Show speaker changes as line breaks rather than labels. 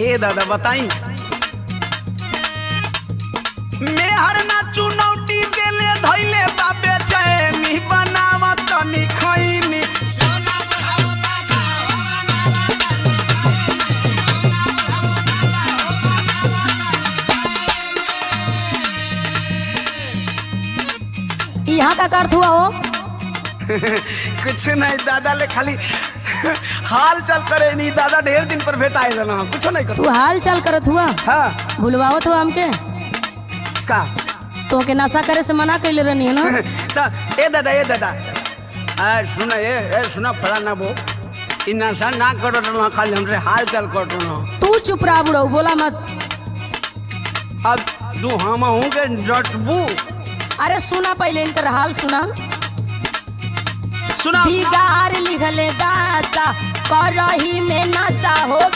ए दादा बताई मैं हर ना चुनौती देले धैले बाबे चैनी बनावा तनी खैनी
यहाँ का अर्थ हुआ हो?
कुछ नहीं दादा ले खाली हाल चल करे नहीं दादा ढेर दिन पर भेटा आए ना कुछ नहीं कर
तू हाल चाल करत हुआ?
हाँ
भूलवावत हुआ हमके?
का
तो के नशा करे से मना कैले रहनी है ना?
ए दादा सुना ए सुना फला ना वो इन नशा ना करो ना खाली हमरे हाल चल कर ना
तू चुप रहा बुढ़ऊ, बोला मत।
अब तू हम हूँ के डटबू
अरे सुना पहले इनकर हाल सुना।
सुना
बिगाड़ लिखले दासा करही में नशा हो